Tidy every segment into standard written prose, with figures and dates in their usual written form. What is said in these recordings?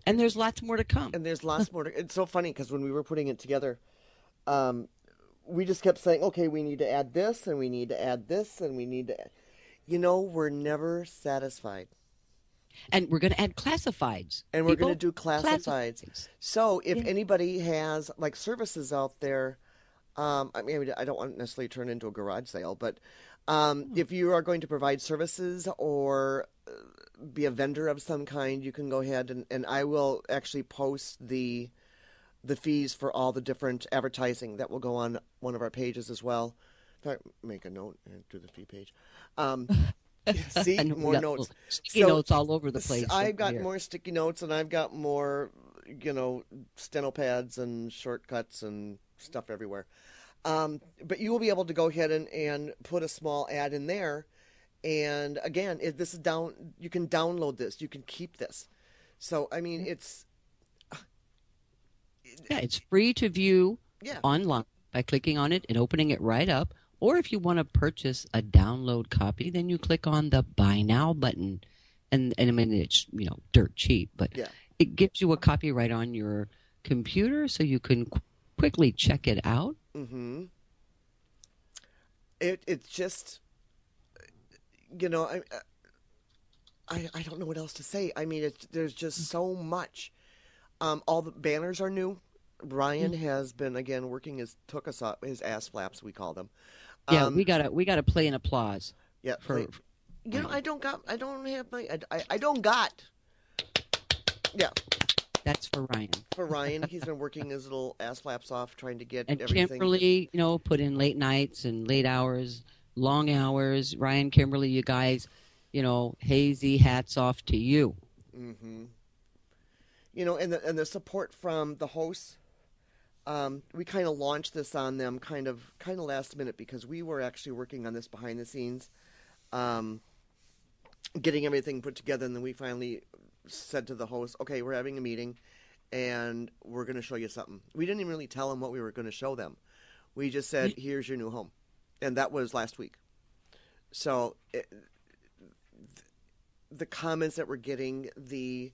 And there's lots more to come. And there's lots more. It's so funny because when we were putting it together, um, we just kept saying, okay, we need to add this, and we need to add this, and we need to. We're never satisfied. And we're going to add classifieds. And we're going to People, do classifieds. classifieds. So if Yeah. anybody has like services out there, I mean, I don't want to necessarily turn into a garage sale, but Oh, if you are going to provide services or be a vendor of some kind, you can go ahead and I will actually post the fees for all the different advertising that will go on one of our pages as well. In fact, make a note and do the fee page. Um, I See, know we more got notes. sticky So notes all over the place over I've got here. more sticky notes and I've got more, steno pads and shortcuts and stuff everywhere. But you will be able to go ahead and put a small ad in there. And again, if this is down, you can download this, you can keep this. So, I mean, Yeah, it's free to view yeah. online by clicking on it and opening it right up. Or if you want to purchase a download copy, then you click on the buy now button. And I mean, it's, dirt cheap, but Yeah. it gives you a copy right on your computer so you can quickly check it out. Mm-hmm. It's just, you know, I don't know what else to say. I mean, there's just so much. All the banners are new. Ryan Mm. has been again working took us up his ass flaps we call them. Yeah, Um, we gotta play an applause yeah, play. for I Ryan. don't have my I don't got. Yeah, That's for Ryan. for Ryan, he's been working his little ass flaps off trying to get And everything. Kimberly, put in late nights and late hours, long hours. Ryan, Kimberly, you guys, hazy hats off to you. Hmm. And the support from the hosts. We kind of launched this on them kind of last minute because we were actually working on this behind the scenes, um, getting everything put together, and then we finally said to the host, "Okay, we're having a meeting, and we're going to show you something." We didn't even really tell them what we were going to show them. We just said, "Here's your new home," and that was last week. So the comments that we're getting, the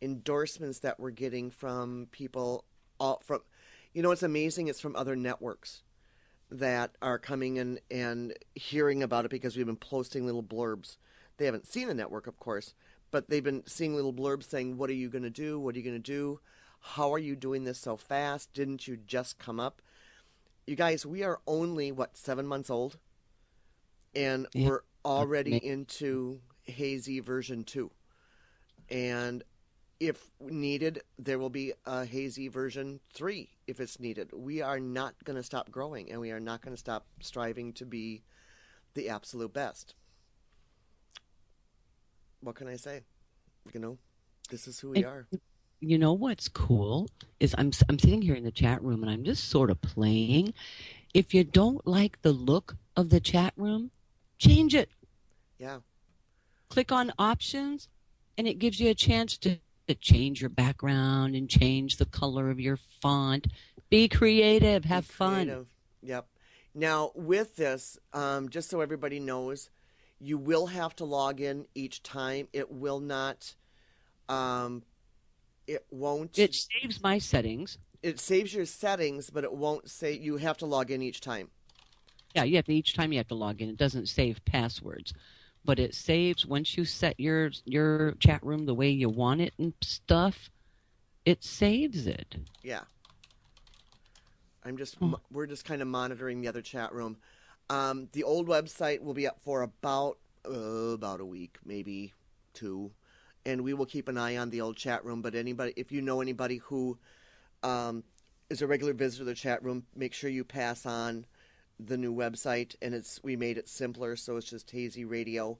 endorsements that we're getting from people, all from, it's amazing. It's from other networks that are coming in and hearing about it because we've been posting little blurbs. They haven't seen the network, of course, but they've been seeing little blurbs saying, "What are you going to do? What are you going to do? How are you doing this so fast? Didn't you just come up?" You guys, we are only, what, 7 months old? And Yeah, we're that's already amazing. into Hazy version 2. And if needed, there will be a Hazy version 3 if it's needed. We are not going to stop growing and we are not going to stop striving to be the absolute best. What can I say? You know, this is who we And are. you know what's cool is I'm sitting here in the chat room and I'm just sort of playing. If you don't like the look of the chat room, change it. Yeah. Click on options, and it gives you a chance to change your background and change the color of your font. Be creative, Be have fun. creative. Yep. Now, with this, just so everybody knows, you will have to log in each time. It will not, um, it won't, It saves my settings. it saves your settings, but it won't say you have to log in each time. Yeah, you have to each time you have to log in. It doesn't save passwords, but it saves once you set your chat room the way you want it and stuff. It saves it. Yeah. Oh, We're just kind of monitoring the other chat room. The old website will be up for about a week, maybe two, and we will keep an eye on the old chat room. But anybody, if you know anybody who um, is a regular visitor to the chat room, make sure you pass on the new website. And we made it simpler, so it's just hazyradio.com.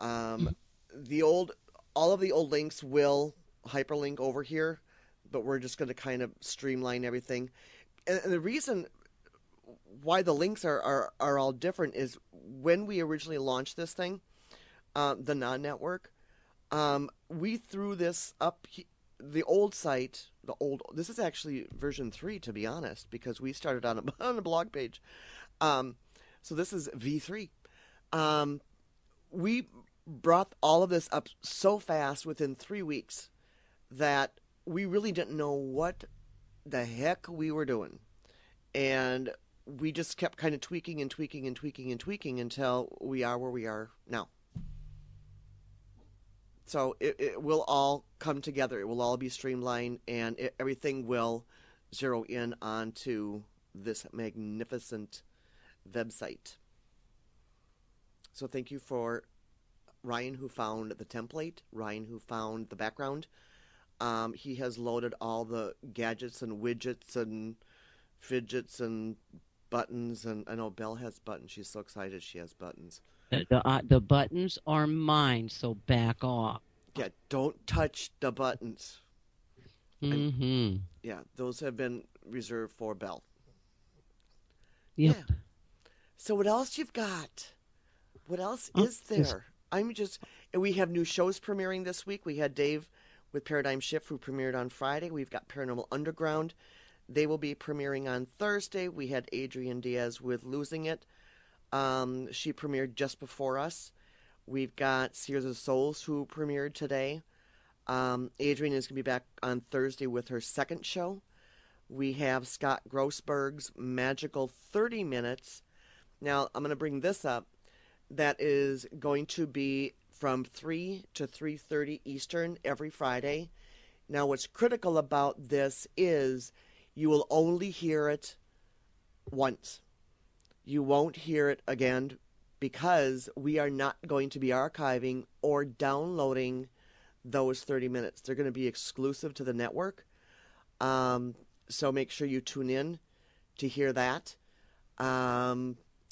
Um, mhm. the old all of the old links will hyperlink over here, but we're just going to kind of streamline everything. And the reason why the links are all different is when we originally launched this thing, the non-network, we threw this up. The old site, this is actually version 3, to be honest, because we started on a, on a blog page. Um, so this is V3. Um, we brought all of this up so fast within 3 weeks. that we really didn't know what the heck we were doing. And we just kept kind of tweaking and tweaking and tweaking and tweaking until we are where we are now. So it will all come together. It will all be streamlined, and everything will zero in onto this magnificent website. So thank you for Ryan, who found the template, Ryan, who found the background. He has loaded all the gadgets and widgets and fidgets and buttons. And I know Belle has buttons. She's so excited she has buttons. The buttons are mine, so back off. Yeah, don't touch the buttons. And Mm-hmm. yeah, those have been reserved for Belle. Yep. Yeah. So what else you've got? What else Oh, is there? And we have new shows premiering this week. We had Dave with Paradigm Shift, who premiered on Friday. We've got Paranormal Underground. They will be premiering on Thursday. We had Adrienne Diaz with Losing It. She premiered just before us. We've got Sears of Souls, who premiered today. Adrienne is going to be back on Thursday with her second show. We have Scott Grossberg's Magical 30 Minutes. Now, I'm going to bring this up. That is going to be from 3 to 3:30 Eastern every Friday. Now, what's critical about this is you will only hear it once. You won't hear it again because we are not going to be archiving or downloading those 30 minutes. They're going to be exclusive to the network. So make sure you tune in to hear that.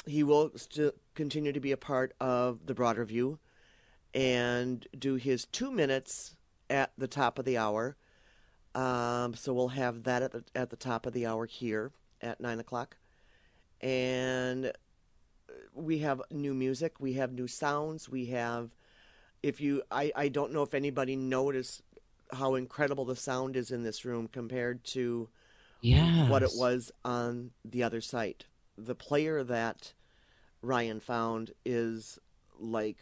He will still continue to be a part of the broader view and do his 2 minutes at the top of the hour. So we'll have that at the top of the hour here at 9 o'clock. And we have new music. We have new sounds. We have, I don't know if anybody noticed how incredible the sound is in this room compared to what it Yes. was on the other site. The player that Ryan found is like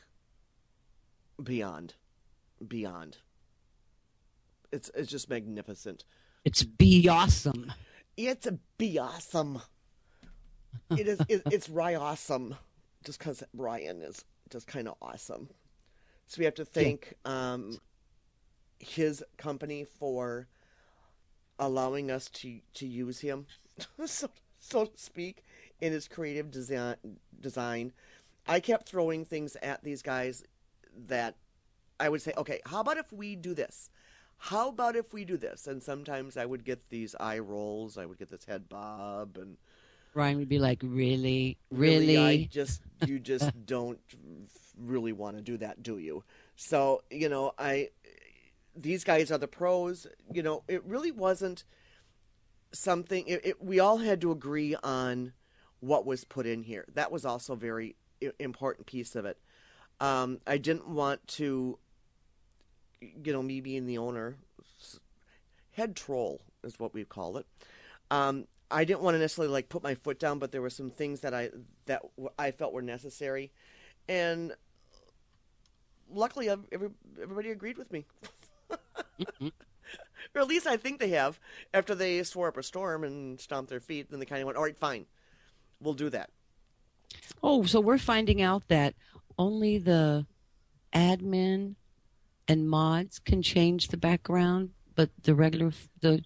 beyond, beyond. It's just magnificent. It's be awesome. It's a be awesome. It's Ryan awesome, just because Ryan is just kind of awesome. So we have to Yeah. thank his company for allowing us to use him, so so to speak, in his creative design. I kept throwing things at these guys that I would say, okay, how about if we do this? How about if we do this? And sometimes I would get these eye rolls. I would get this head bob, and Ryan would be like, really? really, Really? you just don't really want to do that, do you? So, these guys are the pros. It really wasn't something, we all had to agree on what was put in here. That was also a very important piece of it. I didn't want to, me being the owner, head troll is what we call it. I didn't want to necessarily like put my foot down, but there were some things that I felt were necessary, and luckily everybody agreed with me, Mm-mm. or at least I think they have. After they swore up a storm and stomped their feet, then they kind of went, "All right, fine, we'll do that." Oh, so we're finding out that only the admin and mods can change the background, but the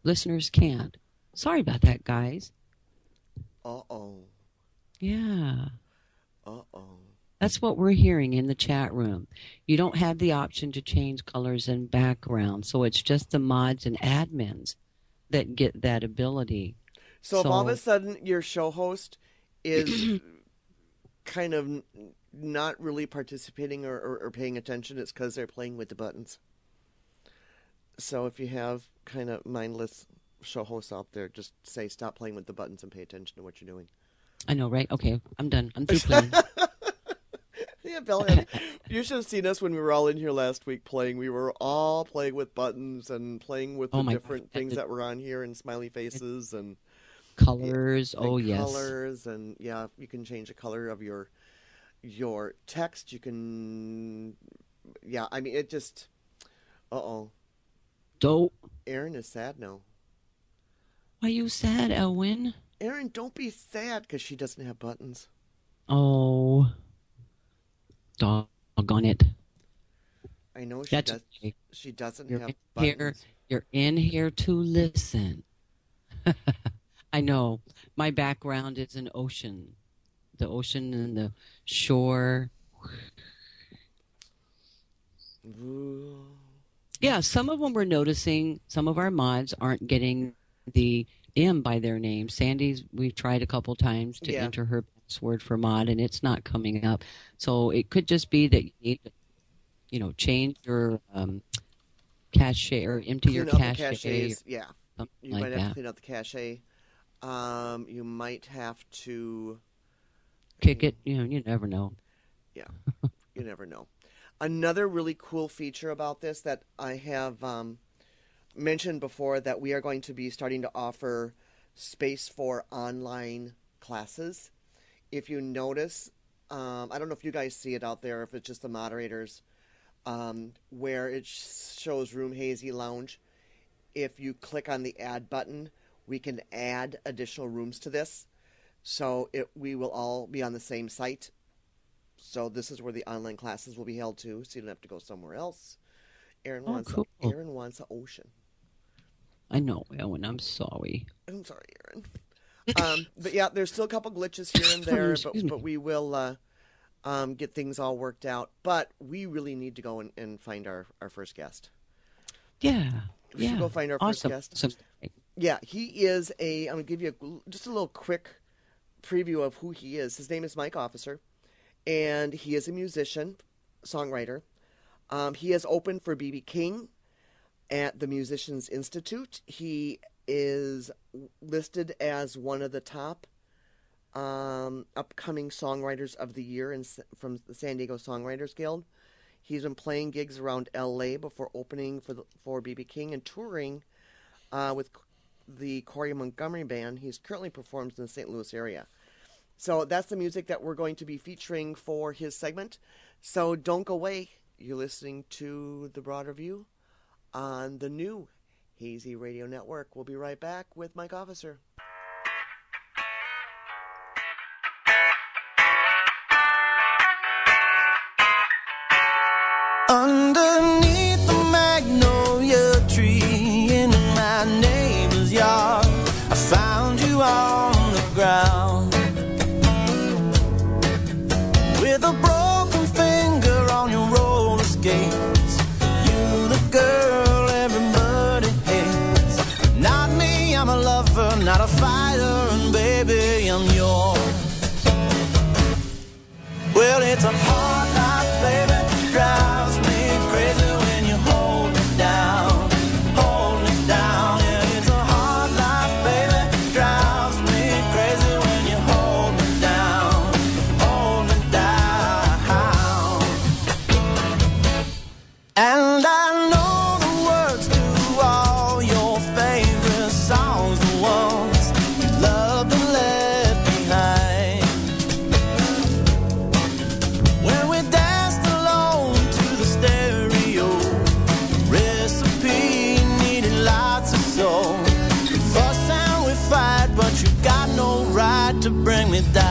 listeners can't. Sorry about that, guys. Uh oh. Yeah. Uh oh. That's what we're hearing in the chat room. You don't have the option to change colors and background, so it's just the mods and admins that get that ability. So if all of a So, sudden your show host is kind of not really participating or paying attention, it's because they're playing with the buttons. So if you have kind of mindless show hosts out there, just say stop playing with the buttons and pay attention to what you're doing. I know, right? Okay, I'm done. I'm through playing. Yeah, Bill, you should have seen us when we were all in here last week playing. We were all playing with buttons and playing with Oh the my gosh, different things that were on here and smiley faces colors. and Oh yes. colors, and yeah, you can change the color of your text. You can, yeah, I mean, it just, uh oh. Don't. Erin is sad now. Why you sad, Elwin? Erin, don't be sad because she doesn't have buttons. Oh, doggone it. I know she That's does. okay. She doesn't You're have in here. buttons. You're in here to listen. I know. My background is an ocean. The ocean and the shore. Ooh. Yeah, some of them we're noticing. Some of our mods aren't getting the M by their name. Sandy's, we've tried a couple times to Yeah. enter her password for mod, and it's not coming up. So it could just be that you need to, change your cache or empty your Clean out the cache caches. or Yeah. something You like might have to that. clean out the cache. You might have to. I Kick mean, it. You never know. yeah. You never know. Another really cool feature about this that I have mentioned before that we are going to be starting to offer space for online classes. If you notice, I don't know if you guys see it out there, if it's just the moderators, where it shows Room Hazy Lounge. If you click on the add button, we can add additional rooms to this. So we will all be on the same site. So this is where the online classes will be held too, so you don't have to go somewhere else. Oh, cool. Aaron wants an ocean. I know, Ellen. I'm sorry. I'm sorry, Aaron. But yeah, there's still a couple glitches here and there, Excuse me. but we will get things all worked out. But we really need to go and find our first guest. Yeah. We should go find our first Awesome. guest. Awesome. Yeah, he is I'm going to give you just a little quick preview of who he is. His name is Mike Officer, and he is a musician, songwriter. He has opened for B.B. King at the Musicians Institute. He is listed as one of the top upcoming songwriters of the year from the San Diego Songwriters Guild. He's been playing gigs around L.A. before opening for B.B. King and touring with the Corey Montgomery Band. He's currently performs in the St. Louis area. So that's the music that we're going to be featuring for his segment. So don't go away. You're listening to The Broader View on the new Hazy Radio Network. We'll be right back with Mike Officer. Underneath the magnolia tree in my neighbor's yard, I found you on the ground with a broken finger on your roller skates. You the girl everybody hates. Not me, I'm a lover, not a fighter, and baby, I'm yours. Well, it's a hard life, baby, drives me crazy when you hold me down, hold me down. Yeah, it's a hard life, baby, drives me crazy when you hold me down, hold me down. And I know the words to all your favorite songs, the ones you loved and left behind. When we danced alone to the stereo, recipe needed lots of soul. We fuss and we fight, but you got no right to bring me down.